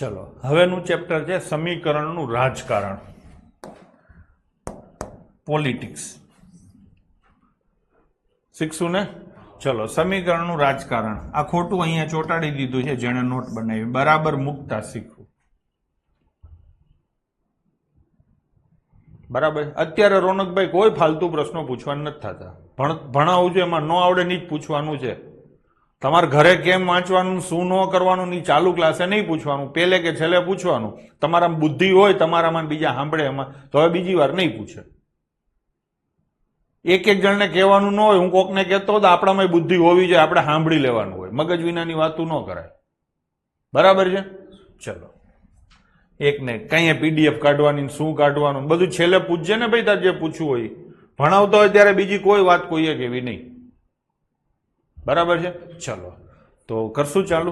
ચલો હવેનું ચેપ્ટર છે સમીકરણનું રાજકારણ, પોલિટિક્સ શીખશું ને. ચલો સમીકરણનું રાજકારણ, આ ખોટું અહીંયા ચોંટાડી દીધું છે જેણે નોટ બનાવી, બરાબર મૂકતા શીખવું. બરાબર. અત્યારે રોનકભાઈ કોઈ ફાલતુ પ્રશ્નો પૂછવાના નથી થતા, ભણાવું છું એમાં ન આવડે નહીં જ પૂછવાનું છે. તમારે ઘરે કેમ વાંચવાનું, શું ન કરવાનું ની ચાલુ ક્લાસે નહીં પૂછવાનું, પહેલે કે છેલ્લે પૂછવાનું. તમારામાં બુદ્ધિ હોય તમારામાં બીજા સાંભળે એમાં તો હવે બીજી વાર નહીં પૂછે. એક એક જણને કહેવાનું ન હોય, હું કોકને કહેતો તો આપણામાં બુદ્ધિ હોવી જોઈએ, આપણે સાંભળી લેવાનું હોય, મગજ વિનાની વાતું ન કરાય. બરાબર છે. ચલો એક ને કઈ પીડીએફ કાઢવાની, શું કાઢવાનું બધું છેલ્લે પૂછજે ને ભાઈ, તાર જે પૂછવું હોય. ભણાવતો હોય ત્યારે બીજી કોઈ વાત કોઈએ કેવી નહીં. બરાબર છે. ચલો તો કરશું ચાલુ.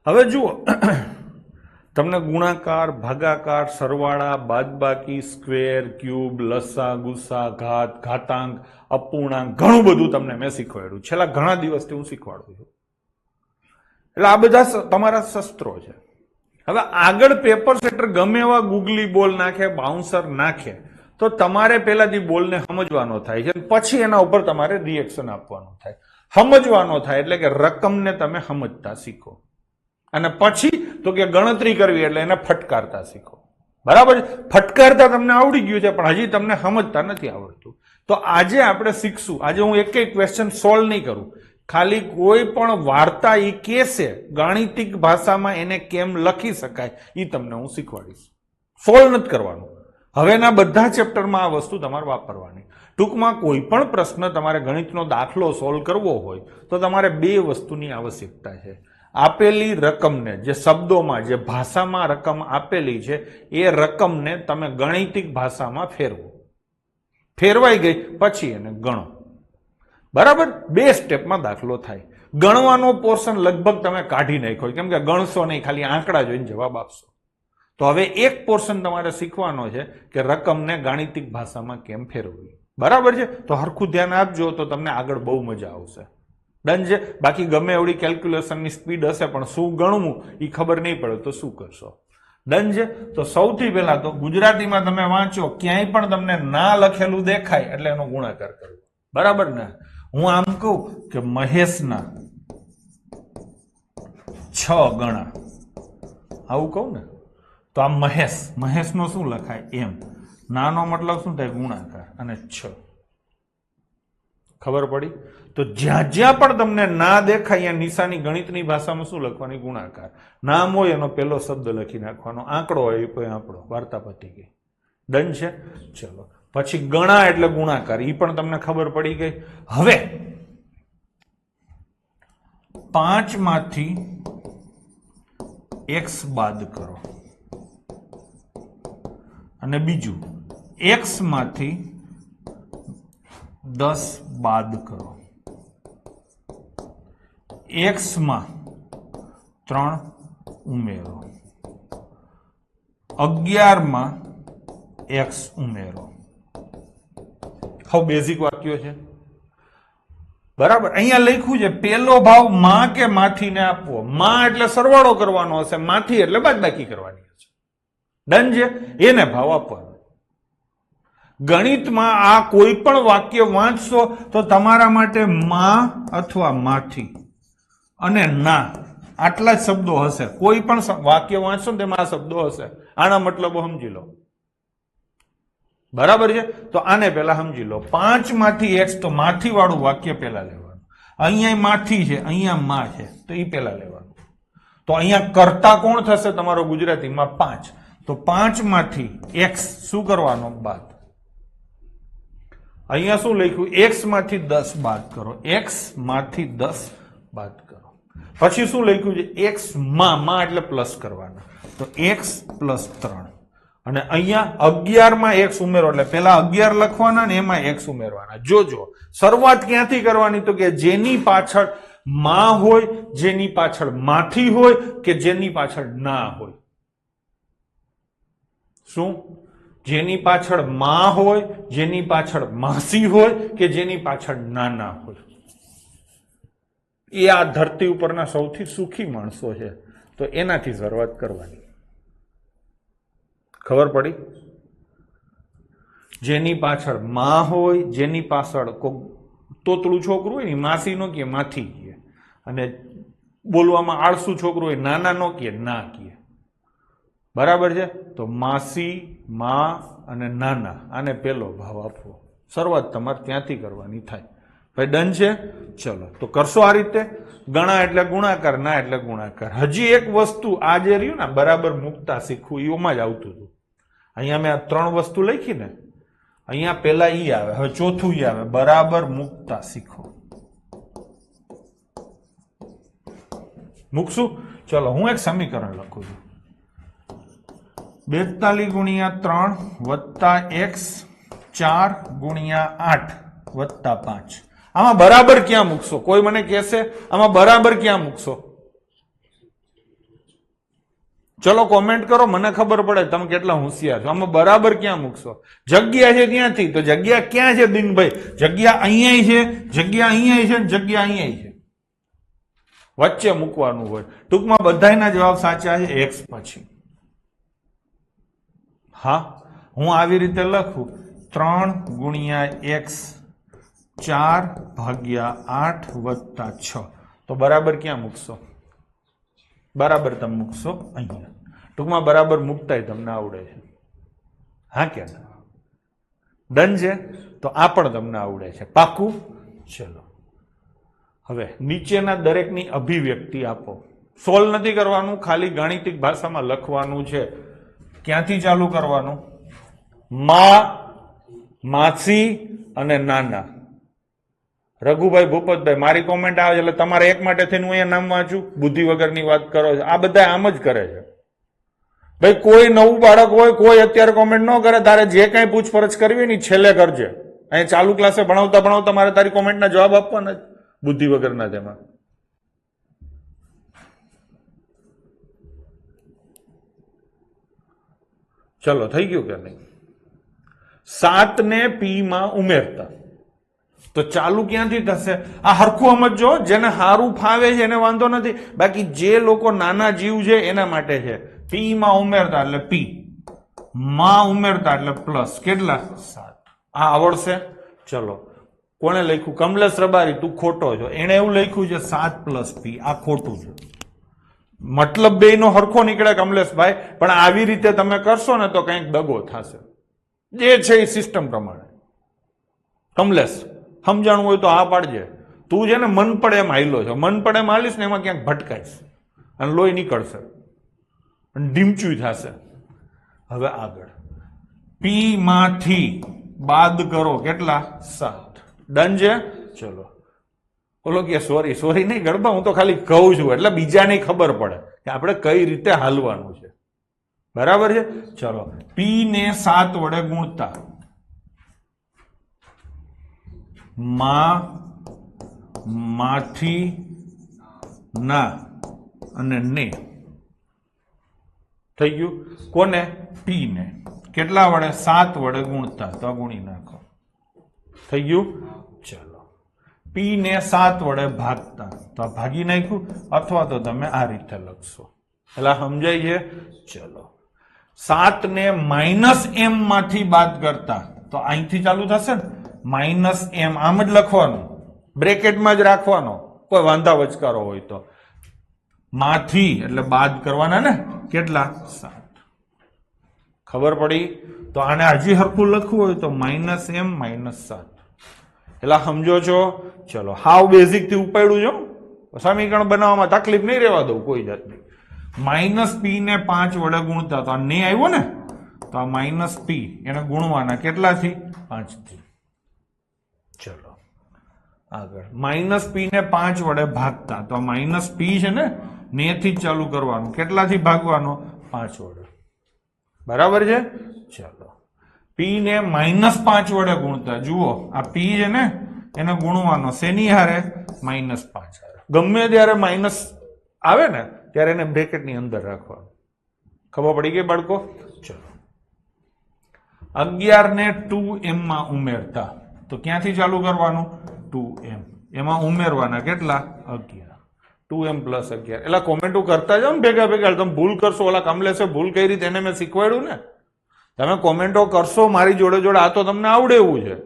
હવે જુઓ, તમને ગુણાકાર, ભાગાકાર, સરવાળા, બાદબાકી, સ્ક્વેર, ક્યુબ, લસા, ગુસા, ઘાત, ઘાતાંક, અપૂર્ણાંક ઘણું બધું તમને મેં શીખવાડ્યું. છેલ્લા ઘણા દિવસથી હું શીખવાડું છું. એટલે આ બધા તમારા શસ્ત્રો છે. હવે આગળ પેપર સેટર ગમે એવા ગુગલી બોલ નાખે, બાઉન્સર નાખે, તો તમારે પહેલાથી બોલને સમજવાનો થાય છે, પછી એના ઉપર તમારે રિએક્શન આપવાનું થાય. સમજવાનો થાય એટલે કે રકમને તમે સમજતા શીખો, અને પછી તો કે ગણતરી કરવી એટલે એને ફટકારતા શીખો. બરાબર. ફટકારતા તમને આવડી ગયું છે પણ હજી તમને સમજતા નથી આવડતું. તો આજે આપણે શીખશું. આજે હું એક એક ક્વેશ્ચન સોલ્વ નહીં કરું, ખાલી કોઈ પણ વાર્તા એ કેસે ગાણિતિક ભાષામાં એને કેમ લખી શકાય એ તમને હું શીખવાડીશ. સોલ્વ નથી કરવાનું. હવેના બધા ચેપ્ટરમાં આ વસ્તુ તમારે વાપરવાની. ટૂંકમાં કોઈ પણ પ્રશ્ન તમારે ગણિતનો દાખલો સોલ્વ કરવો હોય તો તમારે બે વસ્તુની આવશ્યકતા છે. આપેલી રકમને, જે શબ્દોમાં, જે ભાષામાં રકમ આપેલી છે એ રકમને તમે ગણિતિક ભાષામાં ફેરવો. ફેરવાઈ ગઈ પછી એને ગણો. બરાબર. બે સ્ટેપમાં દાખલો થાય. ગણવાનો પોર્શન લગભગ તમે કાઢી નાખો, કેમ કે ગણશો નહીં, ખાલી આંકડા જોઈને જવાબ આપશો. તો હવે એક પોર્શન તમારે શીખવાનો છે કે રકમને ગાણિતિક ભાષામાં કેમ ફેરવવી. બરાબર છે. તો હરખું ધ્યાન આપજો તો તમને આગળ બહુ મજા આવશે. ડન છે. બાકી ગમે એવડી કેલ્ક્યુલેશનની સ્પીડ હશે પણ શું ગણવું એ ખબર નહીં પડે તો શું કરશો. ડન છે. તો સૌથી પહેલા તો ગુજરાતીમાં તમે વાંચો, ક્યાંય પણ તમને ના લખેલું દેખાય એટલે એનો ગુણાકાર કરવો. બરાબર ને. હું આમ કહું કે મહેશના 6 ગણા, આવું કહું ને તો આ મહેશનો શું લખાય એમ, નાનો મતલબ શું થાય ગુણાકાર, અને 6. ખબર પડી. તો જ્યાં જ્યાં પણ તમને ના દેખાય નિશાની ગણિતની ભાષામાં શું લખવાની, ગુણાકાર. નામ હોય એનો પહેલો શબ્દ લખી નાખવાનો, આંકડો હોય કોઈ આંકડો, વાર્તા પતી ગઈ. ડન છે. ચલો પછી ગણા એટલે ગુણાકાર, એ પણ તમને ખબર પડી ગઈ. હવે 5 માંથી x બાદ કરો, અને બીજું x માંથી 10 બાદ કરો, x માં 3 ઉમેરો, 11 માં x ઉમેરો. હવે બેઝિક વાક્યો છે. બરાબર. અહીંયા લખ્યું છે પેલો ભાવ માં કે માથી ને આપવો. માં એટલે સરવાળો કરવાનો હશે, માથી એટલે બાદબાકી કરવાની હશે. ડન છે. એને ભાવ આપવાનો. ગણિતમાં આ કોઈ પણ વાક્ય વાંચશો તો તમારા માટે માં અથવા માથી અને ના આટલા જ શબ્દો હશે. કોઈ પણ વાક્ય વાંચશો તેમાં આ શબ્દો હશે. આના મતલબો સમજી લો. બરાબર છે. તો આને પેલા સમજી લો. 5 માંથી x, તો માથી વાળું વાક્ય પેલા લેવાનું. અહીંયા માથી છે, અહીંયા માં છે, તો એ પેલા લેવાનું. તો અહીંયા કરતા કોણ થશે તમારો ગુજરાતીમાં 5. તો 5 માંથી x શું કરવાનો, બાદ. અહીંયા શું લખ્યું, x માંથી 10 બાદ કરો, x માંથી 10 બાદ કરો. પછી શું લખ્યું છે, x માં એટલે પ્લસ કરવાના, તો x પ્લસ 3. અને અહીંયા 11 માં x ઉમેરો, એટલે પેલા 11 લખવાના ને એમાં x ઉમેરવાના. જોજો શરૂઆત ક્યાંથી કરવાની, તો કે જેની પાછળ માં હોય, જેની પાછળ માથી હોય, કે જેની પાછળ ના હોય. શું? જેની પાછળ માં હોય, જેની પાછળ માસી હોય, કે જેની પાછળ નાના હોય. એ આ ધરતી ઉપરના સૌથી સુખી માણસો છે. તો એનાથી શરૂઆત કરવાની. ખબર પડી? જેની પાછળ માં હોય, જેની પાછળ કોક તોતળું છોકરું હોય ને માસી નો કે માથી કહે, અને બોલવામાં આળસુ છોકરું હોય નાના નો કે ના કહે. બરાબર છે? તો માસી, માં અને નાના, આને પેલો ભાવ આપવો. શરૂઆત તમારે ત્યાંથી કરવાની થાય. ભાઈ ડન છે? ચલો તો કરશો આ રીતે. ગણા એટલે ગુણાકાર, ના એટલે ગુણાકાર. હજી એક વસ્તુ આ જે રહ્યું ને બરાબર મૂકતા શીખવું, એમાં જ આવતું હતું. અહીંયા મેં આ 3 વસ્તુ લખી ને, અહીંયા પેલા ઈ આવે, હવે ચોથું ઈ આવે, બરાબર મૂકતા શીખો. મૂકશું? ચલો હું એક સમીકરણ લખું છું. 42 ગુણ્યા 3 વત્તા x 4 ગુણ્યા 8 વત્તા 5. આમાં બરાબર ક્યાં મૂકશો? કોઈ મને કહેશે આમાં બરાબર ક્યાં મૂકશો? ચલો કોમેન્ટ કરો, મને ખબર પડે તમે કેટલા હોશિયાર છો. આમાં બરાબર ક્યાં મૂકશો? જગ્યા છે ત્યાંથી. તો જગ્યા ક્યાં છે દિનભાઈ? જગ્યા અહીંયા છે, જગ્યા અહીંયા છે, જગ્યા અહીંયા છે. વચ્ચે મૂકવાનું હોય. ટૂંકમાં બધાના જવાબ સાચા છે x પછી. હા, હું આવી રીતે લખું 3 ગુણ્યા x 4 ભાગ્યા 8 વત્તા 6. તો બરાબર ક્યાં મૂકશો? બરાબર તમે મૂકશો અહીંયા. ટૂંકમાં બરાબર મૂકતાય તમને આવડે છે. હા કે ડન છે? તો આ પણ તમને આવડે છે. પાકું? ચલો હવે નીચેના દરેકની અભિવ્યક્તિ આપો. સોલ્વ નથી કરવાનું, ખાલી ગાણિતિક ભાષામાં લખવાનું છે. ક્યાંથી ચાલુ કરવાનું? માં, માસી અને નાના. રઘુભાઈ, ભૂપતભાઈ, મારી કોમેન્ટ આવે છે એટલે તમારે એક માટે થઈને હું અહીંયા નામ વાંચું? બુદ્ધિ વગરની વાત કરો છો. આ બધા આમ જ કરે છે ભાઈ. કોઈ નવું બાળક હોય, કોઈ અત્યારે કોમેન્ટ ન કરે. તારે જે કઈ પૂછપરછ કરવી ને છેલ્લે કરજે. અહીંયા ચાલુ ક્લાસે ભણાવતા ભણાવતા મારે તારી કોમેન્ટના જવાબ આપવાના જ. બુદ્ધિ વગરના તેમાં. ચલો થઈ ગયું કે નહીં? 7 ને p માં ઉમેરતા. તો ચાલુ ક્યાંથી થશે? આ હરખું સમજો. જેને હારું ફાવે છે એને વાંધો નથી. બાકી જે લોકો નાના જીવ છે એના માટે છે. p માં ઉમેરતા એટલે p, માં ઉમેરતા એટલે પ્લસ. કેટલા? 7. આ આવડશે? ચલો કોણે લખ્યું? કમલેશ રબારી, તું ખોટો છો. એને એવું લખ્યું છે 7 + p. આ ખોટું છે. મતલબ બેયનો હરખો નીકળે કમલેશભાઈ, પણ આવી રીતે તમે કરશો ને તો કંઈક દગો થશે. જે છે એ સિસ્ટમ પ્રમાણે. કમલેશ સમજાણું હોય તો આ પાડજે. તું છે ને મન પડે એમ હાઈલો છો. મન પડે એમ હાલીશ ને એમાં ક્યાંક ભટકાઈશ અને લોહી નીકળશે અને ઢીમચું થશે. હવે આગળ p માંથી બાદ કરો. કેટલા? 7. ડન છે? ચલો બોલો કે સોરી નહીં ગડબા, હું તો ખાલી કહું છું એટલે બીજાને ખબર પડે કે આપણે કઈ રીતે હાલવાનું છે. બરાબર છે? ચલો p ને 7 વડે ગુણતા. માં, માંથી, ના અને ને. થઈ ગયું? કોને? p ને. કેટલા વડે? 7 વડે ગુણતા. તો ગુણી નાખો. થઈ ગયું? ચલો p ને 7 વડે ભાગતા. તો ભાગી નાખ્યું. અથવા તો તમે આ રીતે લખશો. એટલે સમજાય છે? ચલો 7 ને -m માંથી બાદ કરતા. તો અહીંથી ચાલુ થશે ને. -m આમ જ લખવાનું, બ્રેકેટમાં જ રાખવાનો. કોઈ વાંધા વચકારો હોય તો માંથી એટલે બાદ કરવાના ને. કેટલા? 7. ખબર પડી? તો આને હજી હરખું લખવું હોય તો -m -7. એટલે સમજો છો? ચલો હાવ બેઝિક થી ઉપાડ્યું છો. સમીકરણ બનાવવામાં તકલીફ નહીં રહેવા દઉં કોઈ જાતની. -p ને 5 વડે ગુણતા. તો આ ને આવ્યો ને, તો આ -p એને ગુણવાના. કેટલાથી? 5 થી. ચલો આગળ -p ને 5 વડે ભાગતા. તો -p છે ને થી જ ચાલુ કરવાનું. કેટલાથી ભાગવાનો? 5 વડે. બરાબર છે? ચલો p ને -5 વડે ગુણતા. જુઓ આ p છે ને એને ગુણવાનો. શેની હારે? -5 હારે. ગમે ત્યારે માઇનસ આવે ને ત્યારે એને બ્રેકેટની અંદર રાખવાનું. ખબર પડી ગઈ બાળકો? ચલો 11 ને 2m માં ઉમેરતા. તો ક્યાંથી ચાલુ કરવાનું? 2m. એમાં ઉમેરવાના. કેટલા? 11. 2m પ્લસ 11 એટલે કોમેન્ટો કરતા જાઓ ને ભેગા ભેગા. તમે ભૂલ કરશો, ઓલા કમલેશે ભૂલ કરી તેને મેં શીખવાડ્યું ને. તમે કોમેન્ટો કરશો મારી જોડે જોડે, આ તો તમને આવડે એવું છે,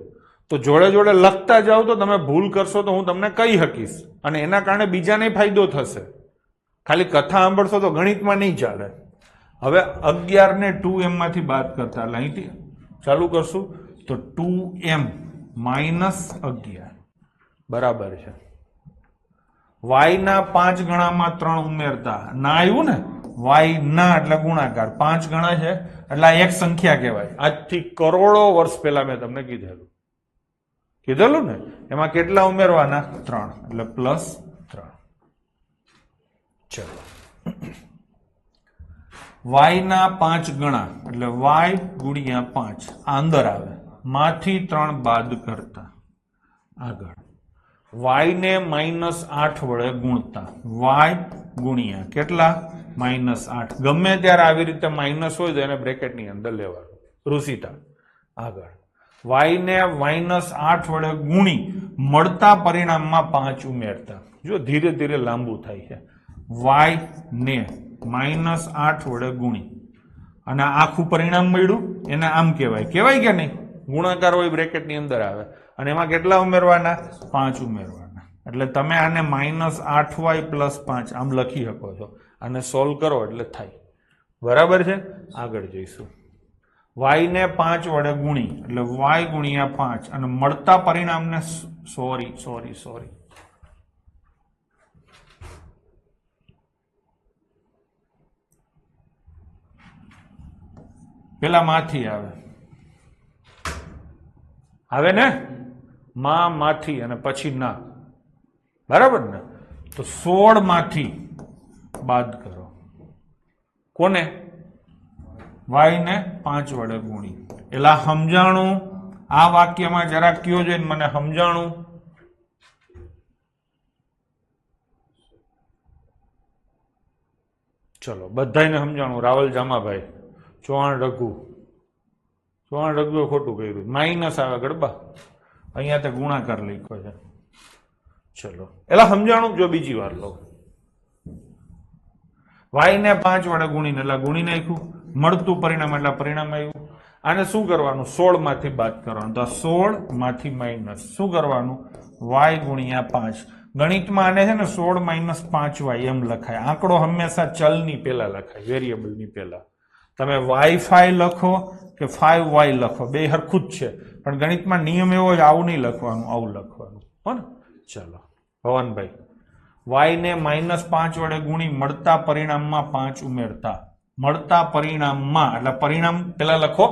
તો જોડે જોડે લખતા જાઓ તો તમે ભૂલ કરશો તો હું તમને કહી શકીશ અને એના કારણે બીજાને ફાયદો થશે. ખાલી કથા સાંભળશો તો ગણિતમાં નહીં ચાલે. હવે 11 ને 2m માંથી બાદ કરતા એટલે અહીંથી ચાલુ કરશું તો 2m માઇનસ 11 બરાબર છે y ના 5 ગણામાં 3 ઉમેરતા ના આવ્યું ને, y ના એટલે ગુણાકાર 5 ગણા છે એટલે આ એક સંખ્યા કહેવાય. આજથી કરોડો વર્ષ પહેલા મેં તમને કીધેલું ને. એમાં કેટલા ઉમેરવાના? 3 એટલે પ્લસ 3. ચલો y ના 5 ગણા એટલે y ગુણ્યા 5 આ અંદર આવે, માંથી 3 બાદ કરતા આગળ y ને -8 વડે ગુણતા y ગુણ્યા કેટલા? -8. ગમે ત્યારે આવી રીતે માઇનસ હોય તો એને બ્રેકેટની અંદર લેવાનું, ઋષિતા. આગળ y ને -8 વડે ગુણી મળતા પરિણામમાં 5 ઉમેરતા. જો ધીરે ધીરે લાંબુ થાય છે. y ને -8 વડે ગુણી અને આખું પરિણામ મળ્યું એને આમ કહેવાય કે નહીં? ગુણાકાર હોય બ્રેકેટની અંદર આવે અને એમાં કેટલા ઉમેરવાના? 5 ઉમેરવાના. એટલે તમે આને -8y + 5 આમ લખી શકો છો. આને સોલ્વ કરો એટલે થાય. બરાબર છે? આગળ જઈશું. y ને 5 વડે ગુણી એટલે y ગુણ્યા 5 અને મળતા પરિણામને સોરી પેલા માંથી આવે ને, માંથી અને પછી ના. બરાબર ને? તો 16 માંથી બાદ કરો. કોને? y ને 5 વડે ગુણી. એલા સમજાણું? આ વાક્યમાં જરા કયો જોઈને મને સમજાણું? ચલો બધાને સમજાણું. રાવલ જામાભાઈ, ચૌહાણ રઘુએ ખોટું કર્યું. માઇનસ આવે ગડબા, અહીંયા તે ગુણાકાર લખ્યો છે. ચલો એલા સમજાણું. જો બીજી વાર લો, y ને 5 વડે ગુણીને એટલે ગુણી નાખ્યું, મળતું પરિણામ એટલે પરિણામ આવ્યું. આને શું કરવાનું? 16 માંથી બાદ કરવાનું. તો 16 માંથી માઇનસ શું કરવાનું? y ગુણ્યા 5. ગણિતમાં આને છે ને 16 - 5y એમ લખાય. આંકડો હંમેશા ચલની પહેલા લખાય, વેરિયેબલની પહેલા. તમે y5 લખો કે 5y લખો, બે હરખું જ છે, પણ ગણિતમાં નિયમ એવો છે આવું નહીં લખવાનું, આવું લખવાનું. હો ને? ચલો ભવનભાઈ, y ને -5 વડે ગુણી મળતા પરિણામમાં 5 ઉમેરતા. મળતા પરિણામમાં એટલે પરિણામ પેલા લખો.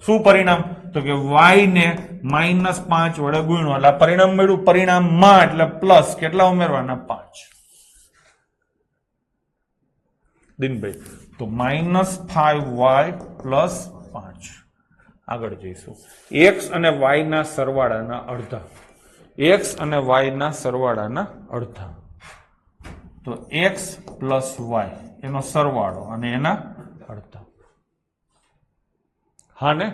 શું પરિણામ? તો કે y ને -5 વડે ગુણ્યો એટલે પરિણામ મળ્યું. પરિણામમાં એટલે પ્લસ કેટલા ઉમેરવાના? 5. દિનભાઈ તો -5y + 5. આગળ જઈશું. x અને y ના સરવાળાના અડધા. x અને y ના સરવાળાના અડધા. તો x + y એનો સરવાળો અને એના અડધા. હા ને?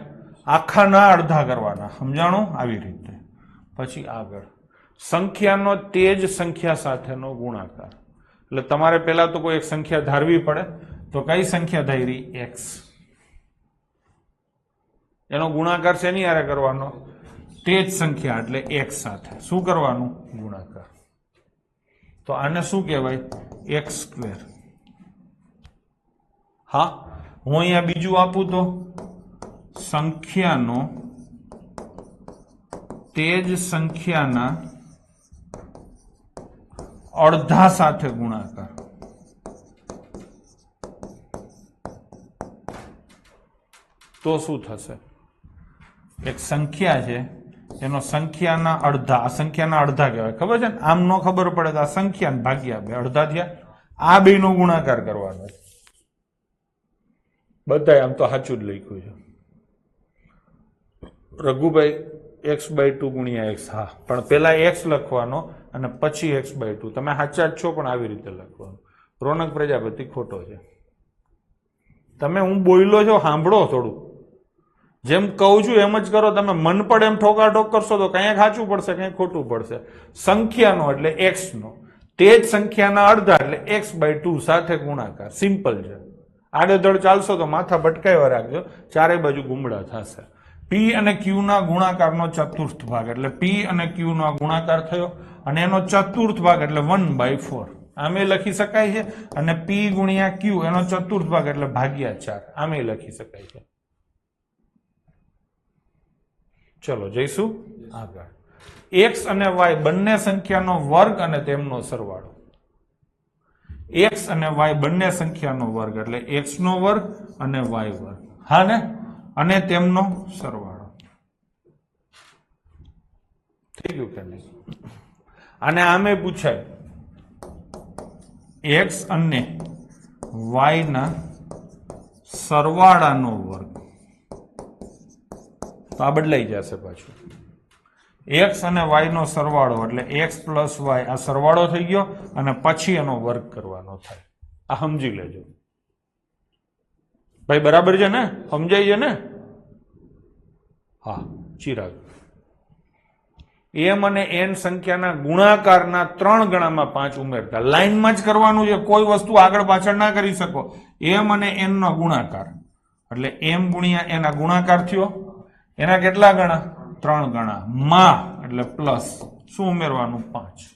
આખાના અડધા કરવાના. સમજાણું? આવી રીતે. પછી આગળ સંખ્યાનો તે જ સંખ્યા સાથેનો ગુણાકાર. એટલે તમારે પહેલા તો કોઈ એક સંખ્યા ધારવી પડે. તો કઈ સંખ્યા ધારી? x. એનો ગુણાકાર શેની હારે કરવાનો? તે જ સંખ્યા એટલે x સાથે શું કરવાનું? ગુણાકાર. તો આને શું કહેવાય? x². હા, હું અહીંયા બીજું આપું તો સંખ્યાનો તે જ સંખ્યાના અડધા સાથે ગુણાકાર. તો શું થશે? એક સંખ્યા છે એનો સંખ્યાના અડધા, આ સંખ્યાના અડધા કહેવાય. ખબર છે ને? આમ ન ખબર પડે તો આ સંખ્યા ભાગ્યા 2 અડધા થયા. આ બે નો ગુણાકાર કરવાનો. બધા આમ તો સાચું જ લખ્યું છે. રઘુભાઈ x/2 ગુણ્યા x. હા, પણ પેલા x લખવાનો અને પછી x/2. તમે સાચા જ છો પણ આવી રીતે લખવાનું. રોનક પ્રજાપતિ ખોટો છે. તમે હું બોલ્યો છો સાંભળો થોડું. જેમ કહું છું એમ જ કરો. તમે મન પડે એમ ઠોકાઠોક કરશો તો કંઈક સાચું પડશે, કંઈક ખોટું પડશે. સંખ્યાનો એટલે x નો તે જ સંખ્યાના અડધા એટલે x/2 સાથે ગુણાકાર. સિમ્પલ છે. આડેધડ ચાલશો તો માથા ભટકાવ્યા રાખજો, ચારે બાજુ ગુમડા થશે. p અને q ના ગુણાકારનો ચતુર્થ ભાગ એટલે p અને q નો ગુણાકાર થયો અને એનો ચતુર્થ ભાગ એટલે 1/4 આમે લખી શકાય છે. અને p ગુણ્યા q એનો ચતુર્થ ભાગ એટલે ભાગ્યા 4 આમે લખી શકાય છે. ચલો જઈશું આગળ. x અને y બંને સંખ્યાનો વર્ગ અને તેમનો સરવાળો. x અને y બંને સંખ્યાનો વર્ગ એટલે x નો વર્ગ અને y વર્ગ. હા ને? અને તેમનો સરવાળો. થઈ ગયું કે નહીં? અને આમે પૂછાય x અને y ના સરવાળાનો વર્ગ. તો આ બદલાઈ જશે પાછું. x અને y નો સરવાળો એટલે x પ્લસ y આ સરવાળો થઈ ગયો અને પછી એનો વર્ગ કરવાનો થાય. આ સમજી લેજો ભાઈ. બરાબર છે ને? સમજાય છે ને? હા. ચિરાગ, m અને n સંખ્યાના ગુણાકારના 3 ગણામાં 5 ઉમેરતા. લાઈનમાં જ કરવાનું છે, કોઈ વસ્તુ આગળ પાછળ ના કરી શકો. m અને n નો ગુણાકાર એટલે m ગુણ્યા n આ ગુણાકાર થયો. એના કેટલા ગણા? 3 ગણા. માં એટલે પ્લસ શું ઉમેરવાનું? 5.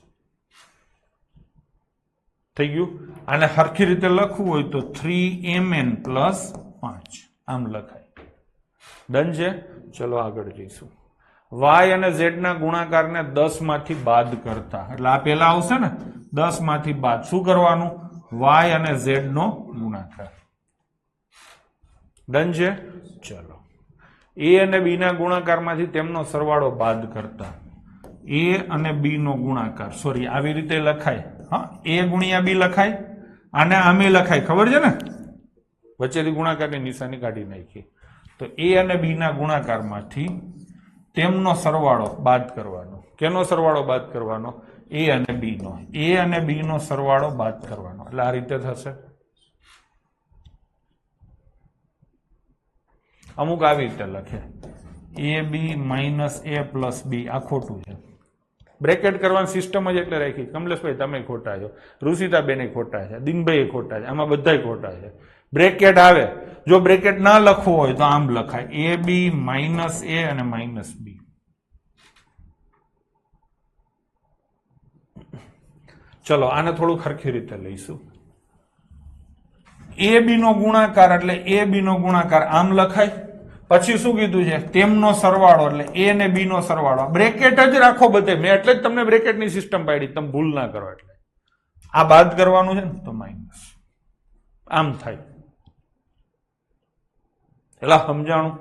થઈ ગયું. આને સરખી રીતે લખવું હોય તો 3mn પ્લસ 5 આમ લખાય. ડન છે? ચલો આગળ જઈશું. y અને z ના ગુણાકારને 10 માંથી બાદ કરતા એટલે આ પેલા આવશે ને. 10 માંથી બાદ શું કરવાનું? y અને z નો ગુણાકાર. ડન છે? ચલો. a અને b ના ગુણાકારમાંથી તેમનો સરવાળો બાદ કરતા. a અને b નો ગુણાકાર સોરી આવી રીતે લખાય. હા, a ગુણ્યા b લખાય અને આમે લખાય. ખબર છે ને? વચ્ચેથી ગુણાકારની નિશાની કાઢી નાખી. તો a અને b ના ગુણાકારમાંથી તેમનો સરવાળો બાદ કરવાનો. કેનો સરવાળો બાદ કરવાનો? a અને b નો. a અને b નો સરવાળો બાદ કરવાનો એટલે આ રીતે થશે. અમુક આવી રીતે લખે ab minus a plus b. આ ખોટું છે. બ્રેકેટ કરવાની સિસ્ટમ જ એટલે રાખી. કમલેશભાઈ તમે ખોટા છો, રુષિતાબેન ખોટા છે, દિનભાઈ ખોટા છે, આમાં બધા ખોટા છે. બ્રેકેટ આવે. જો બ્રેકેટ ના લખવું હોય તો આમ લખાય ab માઇનસ a અને માઇનસ b. ચલો આને થોડું ખરખી રીતે લઈશું. ab નો ગુણાકાર એટલે ab નો ગુણાકાર આમ લખાય. પછી શું કીધું છે? તેમનો સરવાળો એટલે a અને b નો સરવાળો. બ્રેકેટ જ રાખો બધે. મેં એટલે જ તમને બ્રેકેટની સિસ્ટમ પાડી, તમે ભૂલ ના કરો. એટલે આ બાદ કરવાનું છે ને તો માઇનસ આમ થાય. એટલે સમજાણું?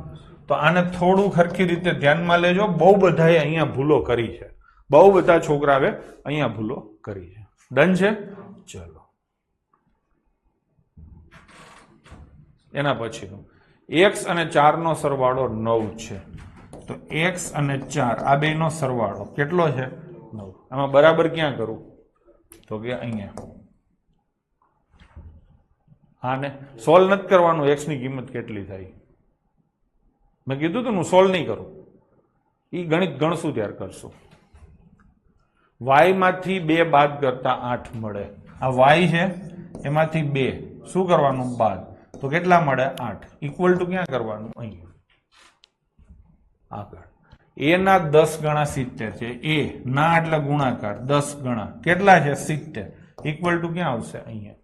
તો આને થોડું ખરખી રીતે ધ્યાનમાં લેજો. બહુ બધાએ અહીંયા ભૂલો કરી છે. બહુ બધા છોકરાએ અહીંયા ભૂલો કરી છે. ડન છે? ચલો એના પછીનું x અને 4 નો સરવાળો 9 છે. તો x અને 4 આ બે નો સરવાળો કેટલો છે? 9. આમાં બરાબર ક્યાં કરું? તો કે અહીંયા. હા ને? સોલ્વ નથી કરવાનું. x ની કિંમત કેટલી થાય? મેં કીધું તું હું સોલ્વ નહીં કરું. એ ગણિત ગણશું ત્યાર કરશું. y માંથી 2 બાદ કરતા 8 મળે. આ y છે એમાંથી 2 શું કરવાનું? બાદ. તો કેટલા મળે? 8. ઇક્વલ ટુ ક્યાં કરવાનું? અહીંયા. આગળ a ના 10 ગણા 70 છે. a ના એટલે ગુણાકાર 10 ગણા કેટલા છે? 70. ઇક્વલ ટુ ક્યાં આવશે? અહીંયા.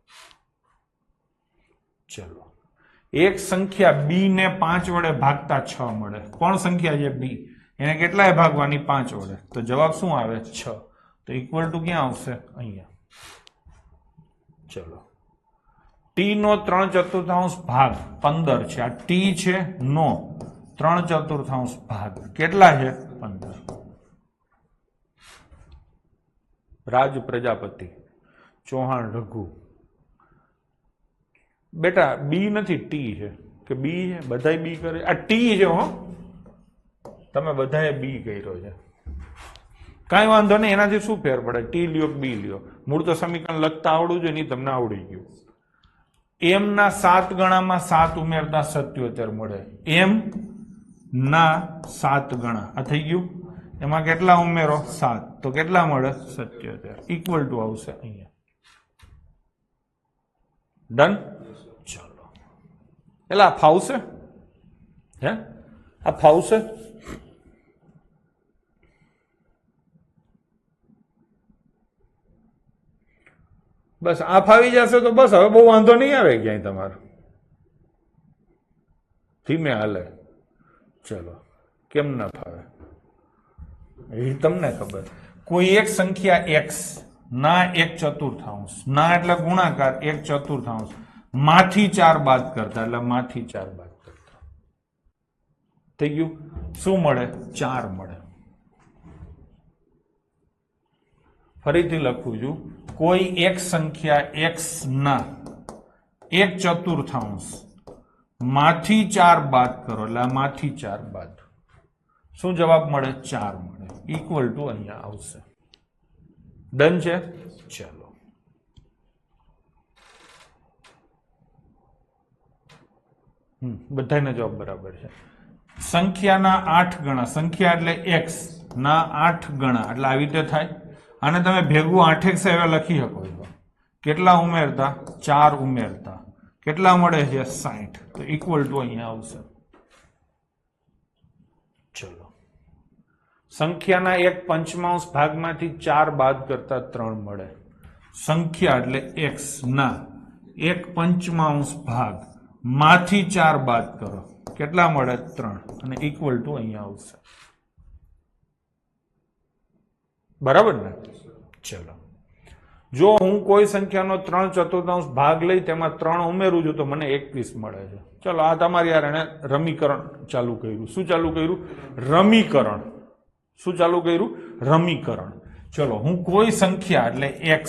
ચલો. એક સંખ્યા b ને 5 વડે ભાગતા 6 મળે. કોણ સંખ્યા છે? b. એને કેટલાય ભાગવાની? 5 વડે. તો જવાબ શું આવે? 6. તો ઇક્વલ ટુ ક્યાં આવશે? અહીંયા. ચલો. t નો 3/4 ભાગ 15 છે. આ t છે નો 3/4 ભાગ કેટલા છે? 15. રાજ પ્રજાપતિ, ચૌહાણ રઘુ. બેટા બી નથી ટી છે કે બી છે? બધાય બી કરે. આ ટી છે. હો, તમે બધાએ બી કર્યો છે. કાંઈ વાંધો નહીં. એનાથી શું ફેર પડે? ટી લ્યો કે બી લ્યો. મૂળ તો સમીકરણ લખતા આવડવું જોઈએ. નહીં તમને આવડી ગયું. m ના 7 ગણામાં 7 ઉમેરતા 77 મળે. m ના 7 ગણા આ થઈ ગયું. એમાં કેટલા ઉમેરો 7 તો કેટલા મળે 77 ઇક્વલ ટુ આવશે અહીંયા. ડન. ચાલો એટલે આ ફાવશે હે આ ફાવશે. બસ આ ફાવી જશે તો બસ હવે બહુ વાંધો નહીં આવે ક્યાંય તમારો. ધીમે હાલે. ચલો કેમ ના ફાવે એ તમને ખબર. કોઈ એક સંખ્યા x ના 1/4 ના એટલે ગુણાકાર 1/4 માંથી 4 બાદ કરતા એટલે માંથી 4 બાદ કરતા થઈ ગયું. શું મળે 4 મળે. ફરીથી લખું છું. કોઈ એક સંખ્યા x ના 1/4 માંથી 4 બાદ કરો એટલે માંથી 4 બાદ શું જવાબ મળે 4 મળે ઇક્વલ ટુ અહીંયા આવશે. ડન છે. ચાલો બધાને જવાબ બરાબર છે. સંખ્યાના 8 ગણા સંખ્યા એટલે x ના 8 ગણા એટલે આવી રીતે થાય. અને તમે ભેગું 8x એવા લખી શકો છો. કેટલા ઉમેરતા 4 ઉમેરતા કેટલા મળે છે 60 તો ઇક્વલ ટુ અહીંયા આવશે. ચલો સંખ્યાના 1/5 ભાગમાંથી 4 બાદ કરતા 3 મળે. સંખ્યા એટલે x ના 1/5 ભાગ માંથી 4 બાદ કરો કેટલા મળે 3 અને ઇક્વલ ટુ અહીંયા આવશે. બરાબર ને. ચલો જો હું કોઈ સંખ્યાનો 3/4 ભાગ લઈ તેમાં 3 ઉમેરું છું તો મને 21 મળે છે. ચલો આ તમારી યાર એને રમીકરણ ચાલુ કર્યું. શું ચાલુ કર્યું રમીકરણ. શું ચાલુ કર્યું રમીકરણ. ચલો હું કોઈ સંખ્યા એટલે x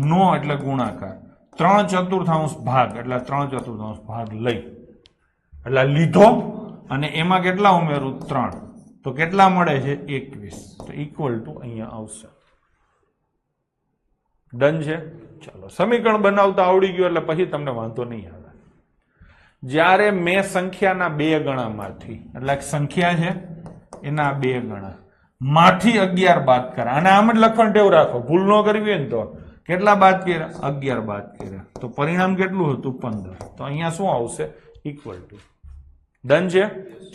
નો એટલે ગુણાકાર 3/4 ભાગ એટલે 3/4 ભાગ લઈ એટલે લીધો અને એમાં કેટલા ઉમેરું 3 તો કેટલા મળે છે 21 તો ઇક્વલ ટુ અહીંયા આવશે. ડન છે. ચાલો સમીકરણ બનાવતા આવડી ગયું એટલે પછી તમને વાંધો નહીં આવે. જ્યારે મેં સંખ્યાના 2 ગણામાંથી એટલે સંખ્યા છે એના 2 ગણા માંથી 11 બાદ કર્યા અને આમ જ લખવાનું ટેવ રાખો. ભૂલ ન કરવી હોય ને તો કેટલા બાદ કર્યા 11 બાદ કર્યા તો પરિણામ કેટલું હતું 15 તો અહીંયા શું આવશે ઇક્વલ ટુ. ડન છે.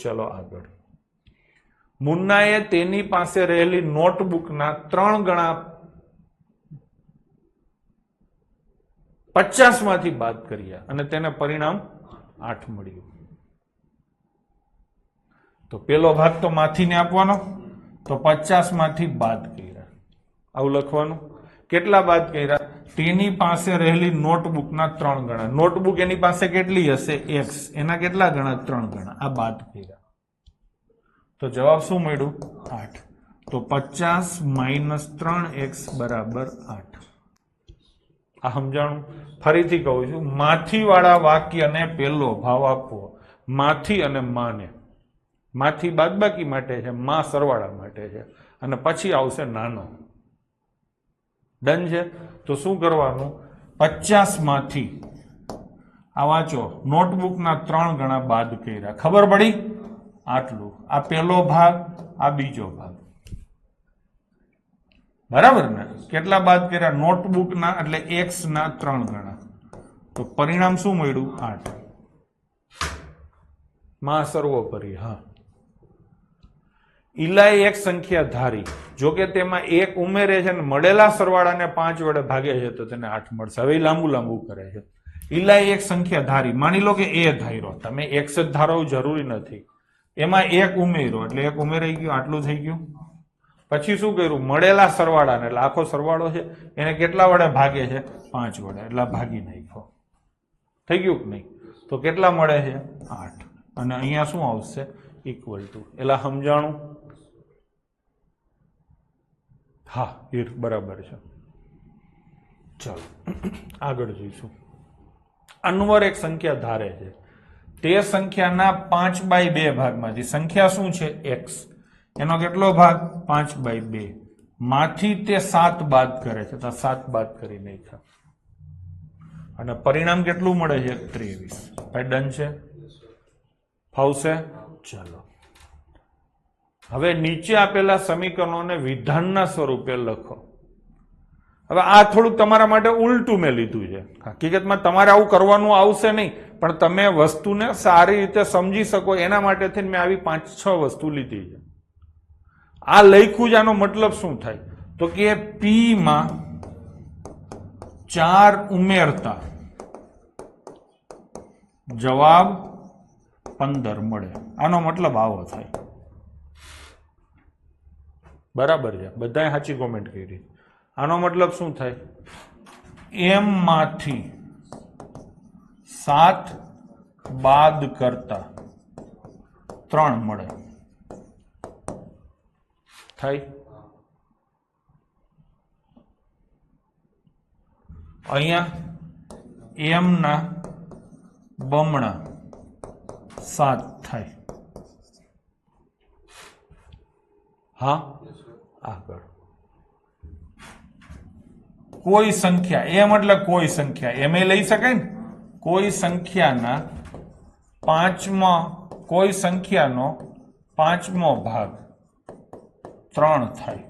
ચલો આગળ. મુન્નાએ તેની પાસે રહેલી નોટબુકના 3 ગણા 50 માંથી બાદ કર્યા અને તેને પરિણામ 8 મળ્યું. તો પેલો ભાગ તો માથીને આપવાનો તો 50 માંથી બાદ કર્યા આવું લખવાનું. કેટલા બાદ કર્યા તેની પાસે રહેલી નોટબુકના 3 ગણા. નોટબુક એની પાસે કેટલી હશે x એના કેટલા ગણા 3 ગણા આ બાદ કર્યા તો જવાબ શું મળ્યું 8. તો 50 - 3x બરાબર 8. આ સમજાણું. ફરીથી કહું છું માથી વાળા વાક્યને પેલો ભાવ આપવો. માથી અને માને. માથી બાદબાકી માટે છે મા સરવાળા માટે છે અને પછી આવશે નાનો. ડન છે. તો શું કરવાનું 50 માંથી આ વાંચો નોટબુકના 3 ગણા બાદ કર્યા. ખબર પડી આટલું. આ પેલો ભાગ આ બીજો ભાગ બરાબર ને. કેટલા બાદ કર્યા નોટબુકના એટલે x ના 3 ગણા તો પરિણામ શું મળ્યું 8. માં સર્વોપરી. હા ઈલાએ એક સંખ્યા ધારી જોકે તેમાં 1 ઉમેરે છે અને મળેલા સરવાળાને 5 વડે ભાગે છે તો તેને 8 મળશે. હવે લાંબુ કરે છે. ઈલાએ એક સંખ્યા ધારી માની લો કે a ધાર્યો. તમે x જ ધારવું જરૂરી નથી. એમાં 1 ઉમેરો એટલે 1 ઉમેરાઈ ગયું આટલું થઈ ગયું. પછી શું કર્યું મળેલા સરવાળાને એટલે આખો સરવાળો છે એને કેટલા વડે ભાગે છે 5 વડે એટલે ભાગી નાખ્યો. થઈ ગયું કે નહીં. તો કેટલા મળે છે 8 અને અહીંયા શું આવશે ઇક્વલ ટુ. એટલે સમજાણું. હા એ બરાબર છે. ચાલો આગળ જોઈશું. અનવર એક સંખ્યા ધારે છે તે સંખ્યાના 5/2 ભાગમાંથી સંખ્યા શું છે x એનો કેટલો ભાગ 5/2 માંથી તે 7 બાદ કરે છે તો 7 બાદ કરી નાખ્યા અને પરિણામ કેટલું મળે છે 23. ભાઈ ડન છે ફાવશે. ચાલો હવે નીચે આપેલા સમીકરણોને વિધાનના સ્વરૂપે લખો. હવે આ થોડુંક તમારા માટે ઉલટું મેં લીધું છે. હકીકતમાં તમારે આવું કરવાનું આવશે નહીં, પણ તમે વસ્તુને સારી રીતે સમજી શકો એના માટે થઈને મેં આવી 5-6 વસ્તુ લીધી છે. આ લખ્યું જ આનો મતલબ શું થાય તો કે પી માં 4 ઉમેરતા જવાબ 15 મળે. આનો મતલબ આવો થાય. બરાબર છે? બધાએ સાચી કોમેન્ટ કરી. આનો મતલબ શું થાય? એમ માંથી 7 બાદ કરતા 3 મળે. થાય? અહીંયા એમ ના બમણા 7 થાય. હા, આગળ કોઈ સંખ્યા, એમ એટલે કોઈ સંખ્યા, એમ એ લઈ શકાય ને. કોઈ સંખ્યાના કોઈ સંખ્યાનો 5મો ભાગ 3 થાય.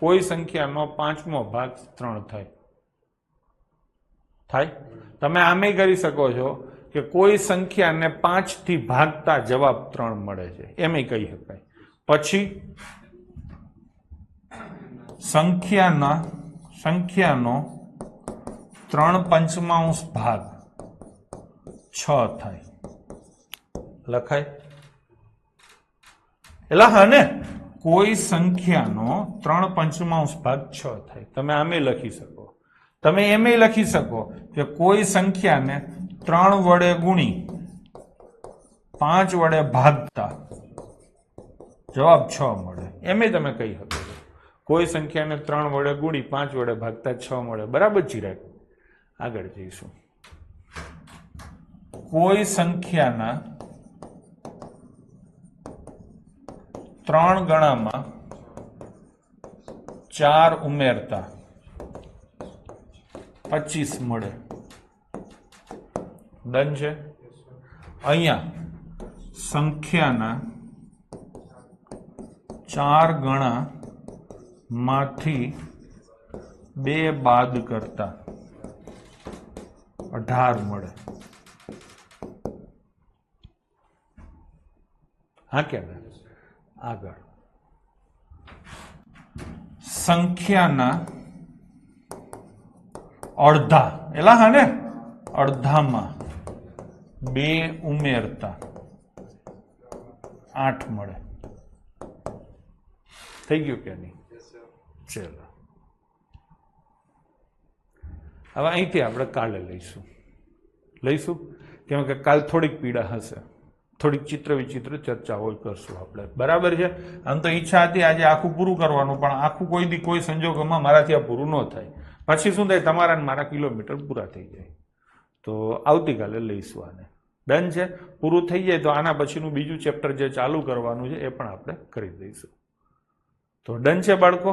કોઈ સંખ્યાનો 5મો ભાગ 3 થાય. થાય? તમે આમે કરી શકો છો કે કોઈ સંખ્યાને 5 થી ભાગતા જવાબ 3 મળે છે, એમ કહી શકાય. પછી સંખ્યાનો 3/5 ભાગ 6 થાય. લખાય? એટલે હા ને, કોઈ સંખ્યાનો 3/5 ભાગ 6 થાય. તમે આમે લખી શકો. તમે એમ લખી શકો કે કોઈ સંખ્યાને 3 વડે ગુણી 5 વડે ભાગતા જવાબ 6 મળે. એમ તમે કહી શકો છો કોઈ સંખ્યાને 3 વડે ગુણી 5 વડે ભાગતા 6 મળે. બરાબર ચિરાગ? આગળ જઈશું. કોઈ સંખ્યાના 3 ગણામાં 4 ઉમેરતા 25 મળે. ડન છે? અહીંયા સંખ્યાના 4 ગણા માંથી 2 બાદ કરતા 18 મળે. હા કે આગળ સંખ્યાના અડધા, એલા હા ને, અડધામાં 2 ઉમેરતા 8 મળે. થઈ ગયું કે નહીં? ચલો હવે અહીંથી આપણે કાલે લઈશું કેમ કે કાલ થોડીક પીડા હશે, થોડીક ચિત્ર વિચિત્ર ચર્ચાઓ કરશું આપણે. બરાબર છે? આમ તો ઈચ્છા હતી આજે આખું પૂરું કરવાનું, પણ આખું કોઈ દી કોઈ સંજોગોમાં મારાથી આ પૂરું ન થાય. પછી શું થાય, તમારા ને મારા કિલોમીટર પૂરા થઈ જાય. તો આવતીકાલે લઈશું આને. ડન છે? પૂરું થઈ જાય તો આના પછીનું બીજું ચેપ્ટર જે ચાલુ કરવાનું છે એ પણ આપણે કરી દઈશું. તો ડન છે બાળકો?